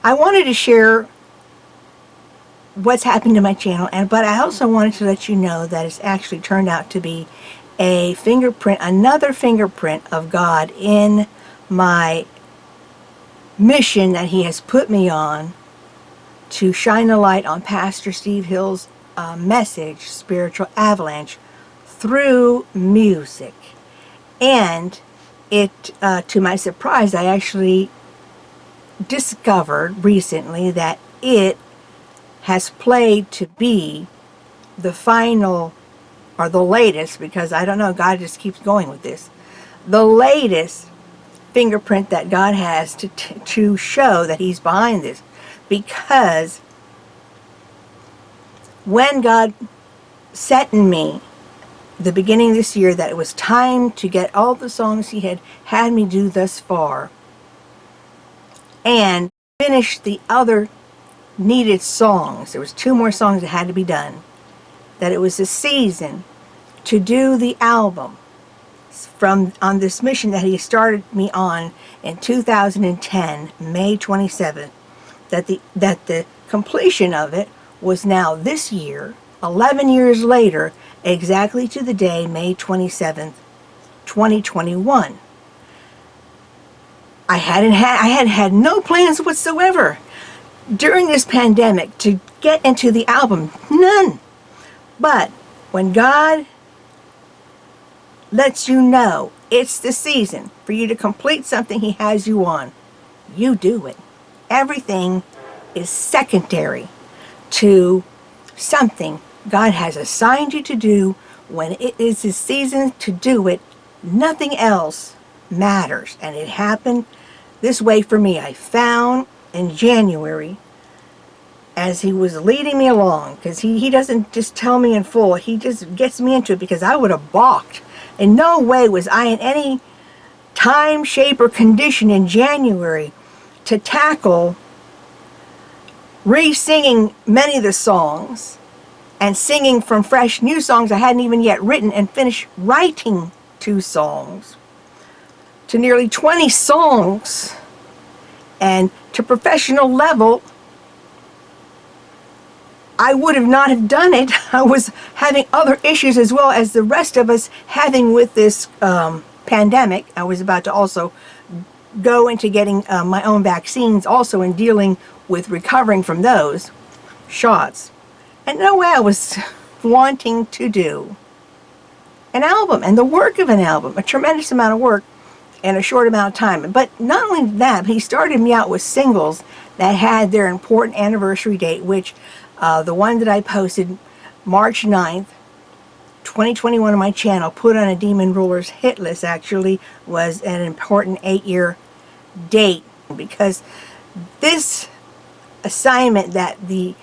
I wanted to share what's happened to my channel, but I also wanted to let you know that it's actually turned out to be a fingerprint, another fingerprint of God in my mission that He has put me on to shine a light on Pastor Steve Hill's message, Spiritual Avalanche, through music. And to my surprise, I actually discovered recently that it has played to be the final, or the latest, because I don't know, God just keeps going with this, the latest fingerprint that God has to show that He's behind this. Because when God set in me the beginning of this year that it was time to get all the songs He had me do thus far and finish the other needed songs, there was 2 more songs that had to be done, that it was the season to do the album on this mission that He started me on in 2010, May 27th, that the completion of it was now this year, 11 years later, exactly to the day, May 27th, 2021. I had had no plans whatsoever during this pandemic to get into the album. None. But when God lets you know it's the season for you to complete something He has you on, you do it. Everything is secondary to something God has assigned you to do. When it is His season to do it, nothing else matters. And it happened this way for me. I found in January, as He was leading me along, because he doesn't just tell me in full, He just gets me into it, because I would have balked. In no way was I in any time, shape, or condition in January to tackle re-singing many of the songs and singing from fresh new songs I hadn't even yet written, and finished writing 2 songs to nearly 20 songs, and to professional level. I would have not have done it. I was having other issues as well as the rest of us having with this pandemic. I was about to also go into getting my own vaccines also, and dealing with recovering from those shots. And no way I was wanting to do an album and the work of an album, a tremendous amount of work in a short amount of time. But not only that, He started me out with singles that had their important anniversary date, which the one that I posted March 9th, 2021 on my channel, Put on a Demon Ruler's hit list, actually was an important 8-year date, because this assignment that the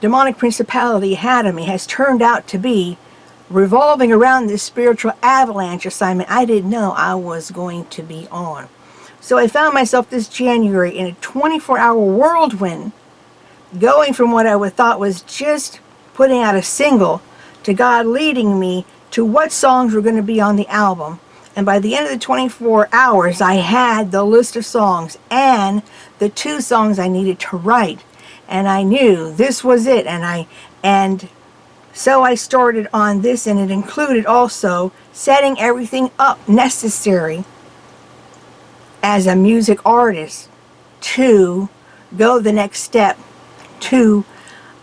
demonic principality had on me has turned out to be revolving around this spiritual avalanche assignment I didn't know I was going to be on. So I found myself this January in a 24-hour whirlwind, going from what I would thought was just putting out a single to God leading me to what songs were going to be on the album. And by the end of the 24 hours, I had the list of songs and the 2 songs I needed to write. And I knew this was it. And so I started on this, and it included also setting everything up necessary as a music artist to go the next step to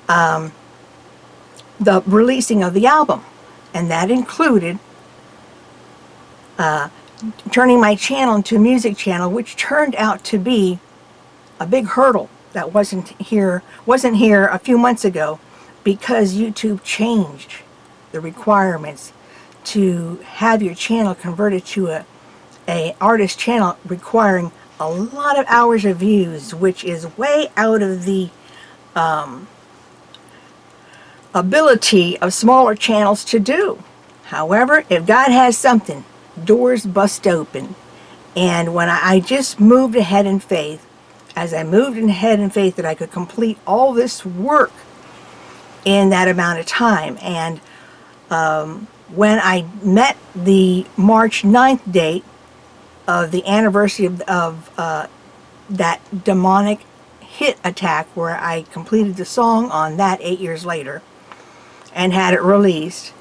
the releasing of the album. And that included turning my channel into a music channel, which turned out to be a big hurdle that wasn't here a few months ago, because YouTube changed the requirements to have your channel converted to a artist channel, requiring a lot of hours of views, which is way out of the ability of smaller channels to do. However, if God has something, doors bust open. And when I just moved ahead in faith, as I moved ahead in faith that I could complete all this work in that amount of time. And when I met the March 9th date of the anniversary of that demonic hit attack where I completed the song on that 8 years later and had it released,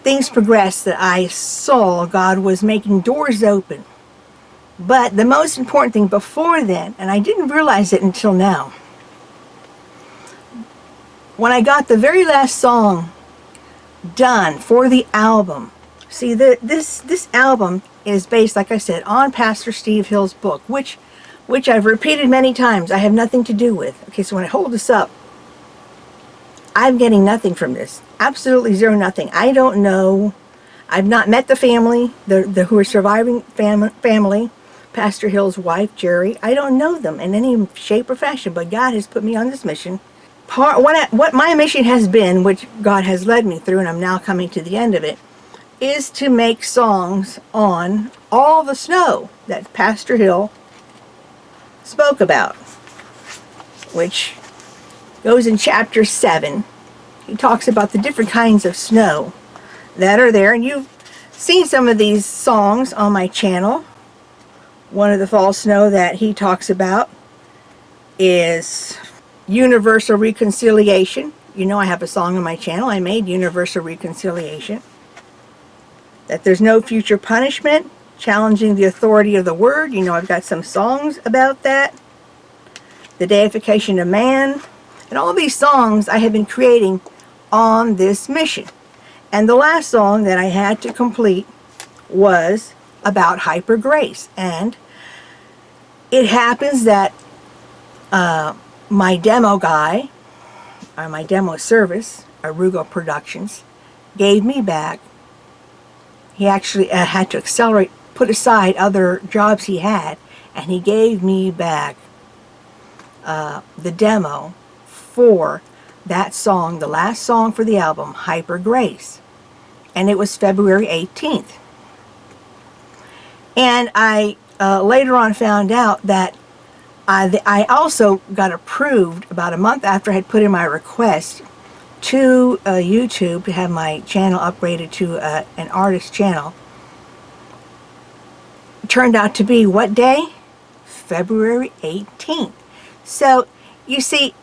things progressed that I saw God was making doors open. But the most important thing before then, and I didn't realize it until now, when I got the very last song done for the album, see, this album is based, like I said, on Pastor Steve Hill's book, which I've repeated many times I have nothing to do with. Okay, so when I hold this up, I'm getting nothing from this. Absolutely zero, nothing. I don't know. I've not met the family, the who are surviving family, Pastor Hill's wife, Jerry. I don't know them in any shape or fashion, but God has put me on this mission. What my mission has been, which God has led me through, and I'm now coming to the end of it, is to make songs on all the snow that Pastor Hill spoke about, which goes in chapter 7. He talks about the different kinds of snow that are there, and you've seen some of these songs on my channel. One of the fall snow that he talks about is Universal Reconciliation. You know, I have a song on my channel I made, Universal Reconciliation. That there's no future punishment, challenging the authority of the word. You know, I've got some songs about that. The deification of man. And all these songs I have been creating on this mission. And the last song that I had to complete was about hyper grace. And it happens that my demo guy, or my demo service, Arugo Productions, gave me back. He actually had to accelerate, put aside other jobs he had, and he gave me back the demo for that song, the last song for the album, Hyper Grace. And it was February 18th. And I later on found out that I also got approved about a month after I had put in my request to YouTube to have my channel upgraded to an artist channel. It turned out to be what day? February 18th. So, you see,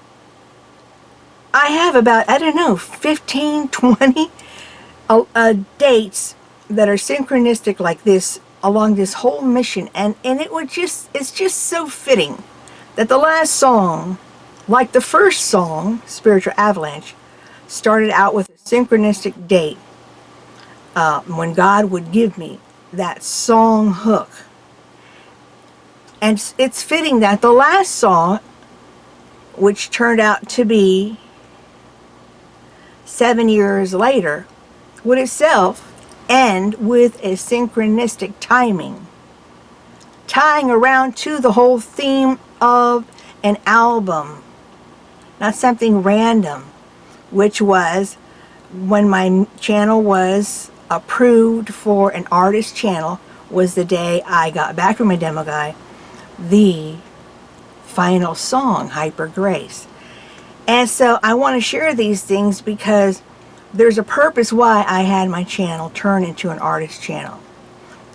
I have about, I don't know, 15, 20 dates that are synchronistic like this along this whole mission, and it's just so fitting that the last song, like the first song, Spiritual Avalanche, started out with a synchronistic date when God would give me that song hook. And it's fitting that the last song, which turned out to be 7 years later, would itself end with a synchronistic timing, tying around to the whole theme of an album, not something random, which was when my channel was approved for an artist channel, was the day I got back from my demo guy the final song, Hyper Grace. And so I want to share these things because there's a purpose why I had my channel turn into an artist channel.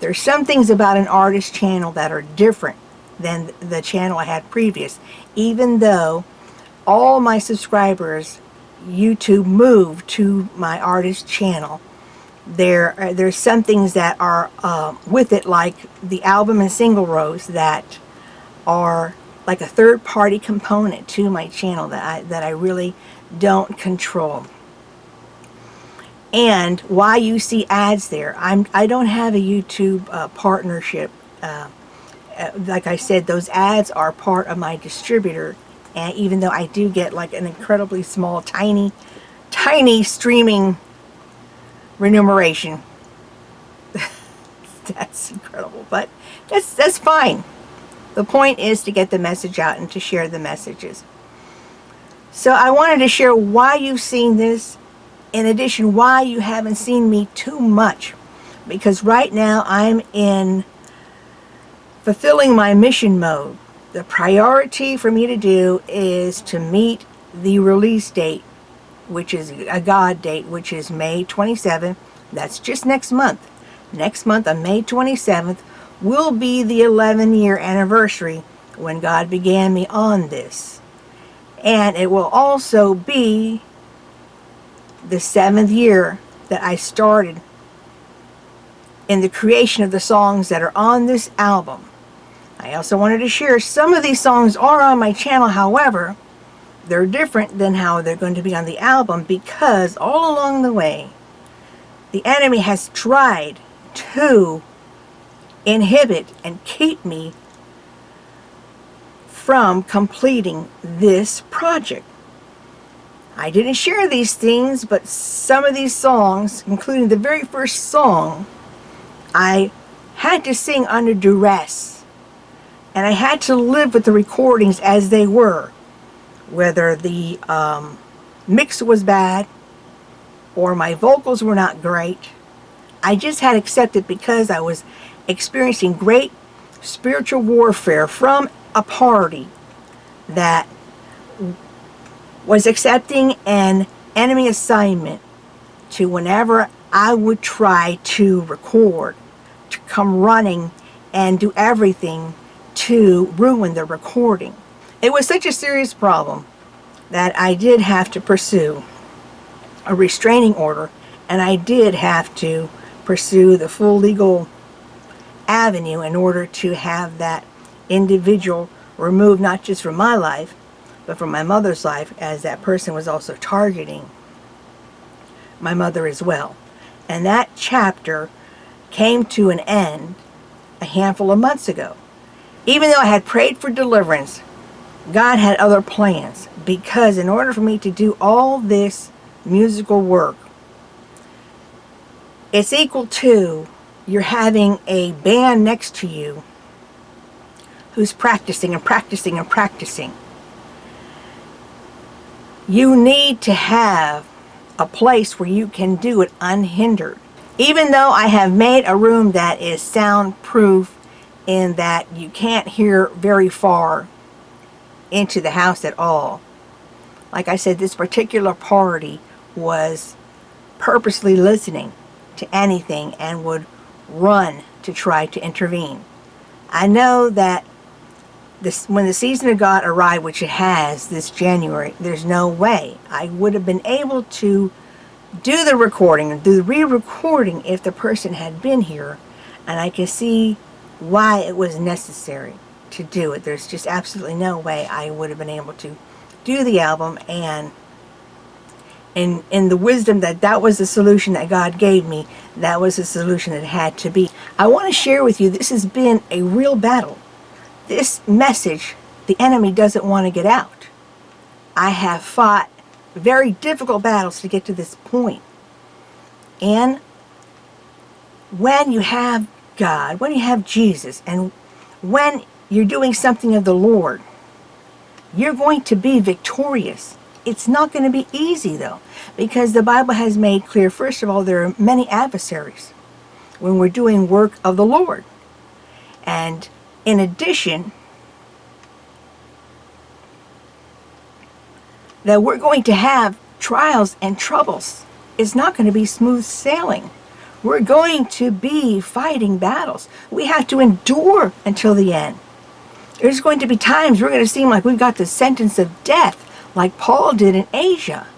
There's some things about an artist channel that are different than the channel I had previous. Even though all my subscribers, YouTube moved to my artist channel, there's some things that are with it, like the album and single rows, that are like a third-party component to my channel that I really don't control. And why you see ads there, I don't have a YouTube partnership. Like I said, those ads are part of my distributor, and even though I do get like an incredibly small, tiny streaming remuneration, that's incredible, but that's fine. The point is to get the message out and to share the messages. So I wanted to share why you've seen this. In addition, why you haven't seen me too much. Because right now I'm in fulfilling my mission mode. The priority for me to do is to meet the release date, which is a God date, which is May 27th. That's just next month. Next month on May 27th will be the 11-year anniversary when God began me on this. And it will also be the 7th year that I started in the creation of the songs that are on this album. I also wanted to share some of these songs are on my channel. However, they're different than how they're going to be on the album, because all along the way, the enemy has tried to inhibit and keep me from completing this project. I didn't share these things, but some of these songs, including the very first song, I had to sing under duress. And I had to live with the recordings as they were. Whether the mix was bad or my vocals were not great, I just had to accept it, because I was experiencing great spiritual warfare from a party that was accepting an enemy assignment to, whenever I would try to record, to come running and do everything to ruin the recording. It was such a serious problem that I did have to pursue a restraining order, and I did have to pursue the full legal avenue in order to have that individual removed, not just from my life, but from my mother's life, as that person was also targeting my mother as well. And that chapter came to an end a handful of months ago. Even though I had prayed for deliverance, God had other plans, because in order for me to do all this musical work, it's equal to you're having a band next to you who's practicing and practicing and practicing. You need to have a place where you can do it unhindered. Even though I have made a room that is soundproof, in that you can't hear very far into the house at all. Like I said, this particular party was purposely listening to anything and would run to try to intervene. I know that when the season of God arrived, which it has this January, there's no way I would have been able to do the recording, do the re-recording, if the person had been here. And I can see why it was necessary to do it. There's just absolutely no way I would have been able to do the album, and in the wisdom that was the solution that God gave me, that was the solution that had to be. I want to share with you, this has been a real battle. This message, the enemy doesn't want to get out. I have fought very difficult battles to get to this point. And when you have God, when you have Jesus, and when you're doing something of the Lord, you're going to be victorious. It's not going to be easy, though, because the Bible has made clear, first of all, there are many adversaries when we're doing work of the Lord. And in addition, that we're going to have trials and troubles. It's not going to be smooth sailing. We're going to be fighting battles. We have to endure until the end. There's going to be times we're going to seem like we've got the sentence of death, like Paul did in Asia.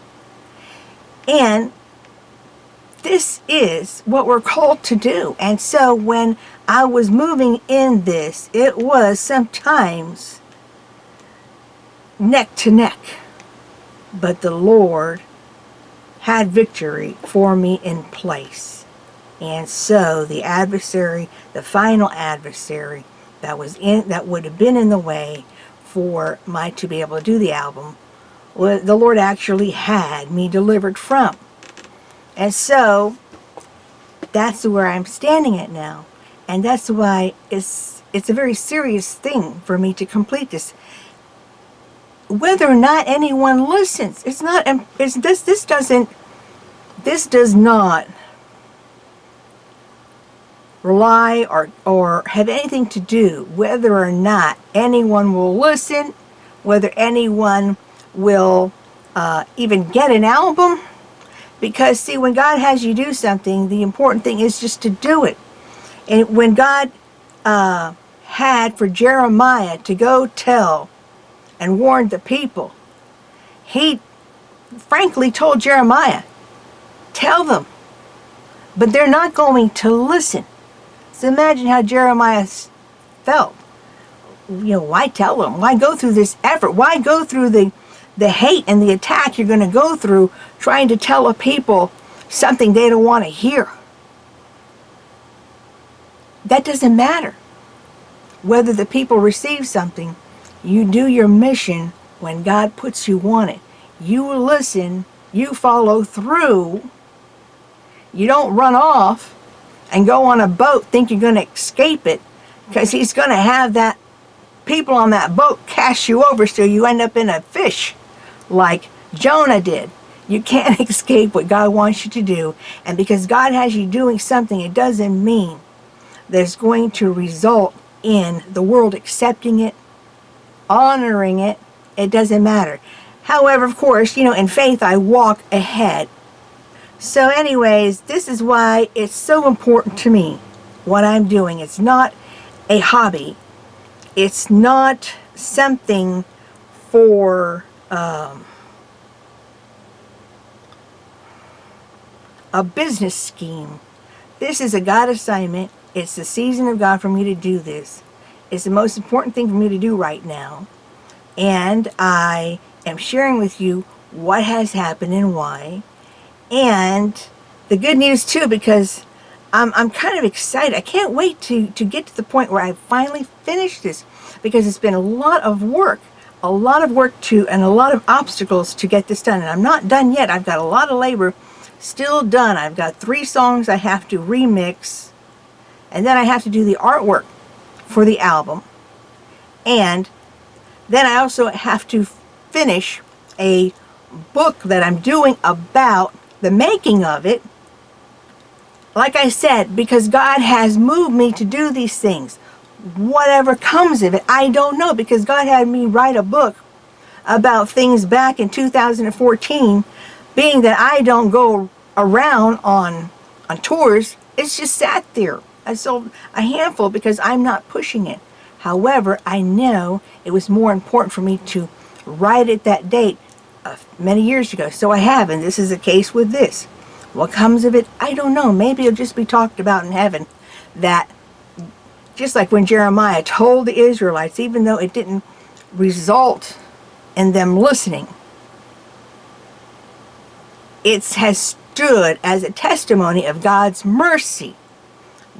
And this is what we're called to do. And so when I was moving in this, it was sometimes neck to neck. But the Lord had victory for me in place. And so the adversary, the final adversary that would have been in the way for my to be able to do the album, the Lord actually had me delivered from. And so that's where I'm standing at now. And that's why it's a very serious thing for me to complete this. Whether or not anyone listens, this does not rely or have anything to do whether or not anyone will listen, whether anyone will even get an album. Because see, when God has you do something, the important thing is just to do it. And when God had for Jeremiah to go tell and warn the people, he frankly told Jeremiah, tell them, but they're not going to listen. So imagine how Jeremiah felt. Why tell them? Why go through this effort? Why go through the hate and the attack you're going to go through trying to tell a people something they don't want to hear? That doesn't matter. Whether the people receive something, you do your mission when God puts you on it. You listen, you follow through. You don't run off and go on a boat, think you're going to escape it, because he's going to have that people on that boat cast you over so you end up in a fish like Jonah did. You can't escape what God wants you to do. And because God has you doing something, it doesn't mean that's going to result in the world accepting it, honoring it. It doesn't matter. However, of course, in faith I walk ahead. So anyways, this is why it's so important to me what I'm doing. It's not a hobby. It's not something for a business scheme. This is a God assignment. It's the season of God for me to do this. It's the most important thing for me to do right now. And I am sharing with you what has happened and why. And the good news too, because I'm kind of excited. I can't wait to get to the point where I finally finish this, because it's been a lot of work and a lot of obstacles to get this done. And I'm not done yet. I've got a lot of labor still done. I've got 3 songs I have to remix, and then I have to do the artwork for the album. And then I also have to finish a book that I'm doing about the making of it. Like I said, because God has moved me to do these things. Whatever comes of it, I don't know, because God had me write a book about things back in 2014, being that I don't go around on tours. It's just sat there. I sold a handful because I'm not pushing it. However, I know it was more important for me to write it that date many years ago. So I have, and this is the case with this. What comes of it, I don't know. Maybe it'll just be talked about in heaven. That, just like when Jeremiah told the Israelites, even though it didn't result in them listening, it has stood as a testimony of God's mercy.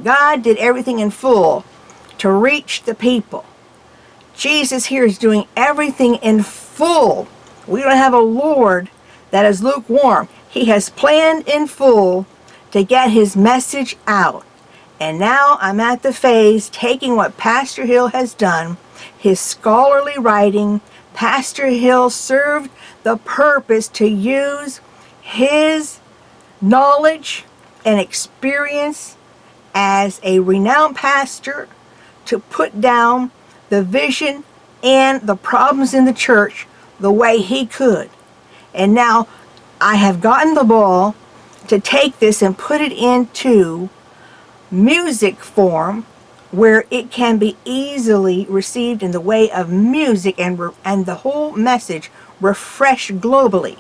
God did everything in full to reach the people. Jesus here is doing everything in full. We don't have a Lord that is lukewarm. He has planned in full to get his message out. And now I'm at the phase taking what Pastor Hill has done, his scholarly writing. Pastor Hill served the purpose to use his knowledge and experience as a renowned pastor to put down the vision and the problems in the church the way he could. And now I have gotten the ball to take this and put it into music form where it can be easily received in the way of music and the whole message refreshed globally.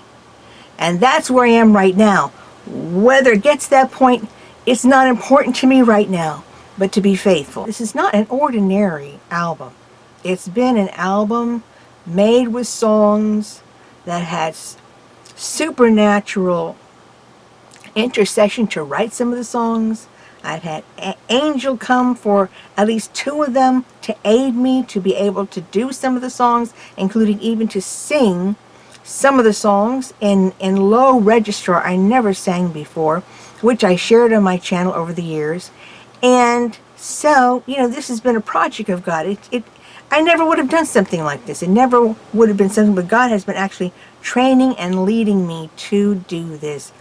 And that's where I am right now. Whether it gets to that point, it's not important to me right now, but to be faithful. This is not an ordinary album. It's been an album made with songs that had supernatural intercession to write some of the songs. I've had Angel come for at least 2 of them to aid me to be able to do some of the songs, including even to sing some of the songs in low register I never sang before, which I shared on my channel over the years. And so, this has been a project of God. I never would have done something like this. It never would have been something, but God has been actually training and leading me to do this.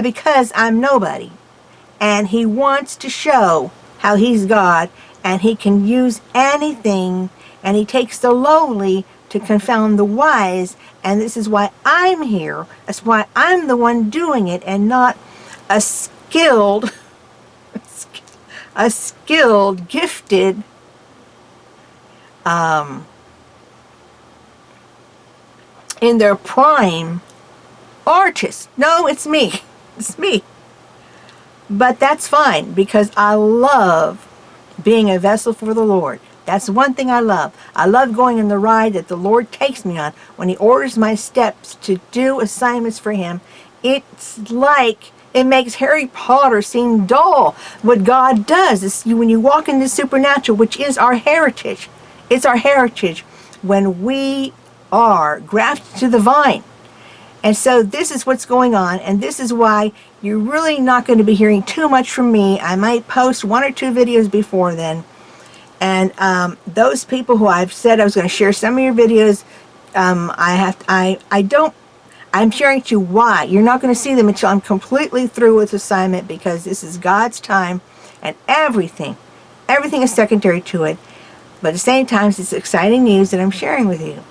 Because I'm nobody. And he wants to show how he's God, and he can use anything, and he takes the lowly to confound the wise. And this is why I'm here. That's why I'm the one doing it, and not a skilled a skilled, gifted in their prime artist. No, it's me. It's me. But that's fine, because I love being a vessel for the Lord. That's one thing I love. I love going on the ride that the Lord takes me on. When He orders my steps to do assignments for Him, it's like it makes Harry Potter seem dull. What God does is, when you walk in the supernatural, which is our heritage, it's our heritage when we are grafted to the vine. And so this is what's going on, and this is why you're really not going to be hearing too much from me. I might post 1 or 2 videos before then. And those people who I've said I was going to share some of your videos, I'm sharing to you why. You're not going to see them until I'm completely through with assignment, because this is God's time, and everything is secondary to it. But at the same time, it's exciting news that I'm sharing with you.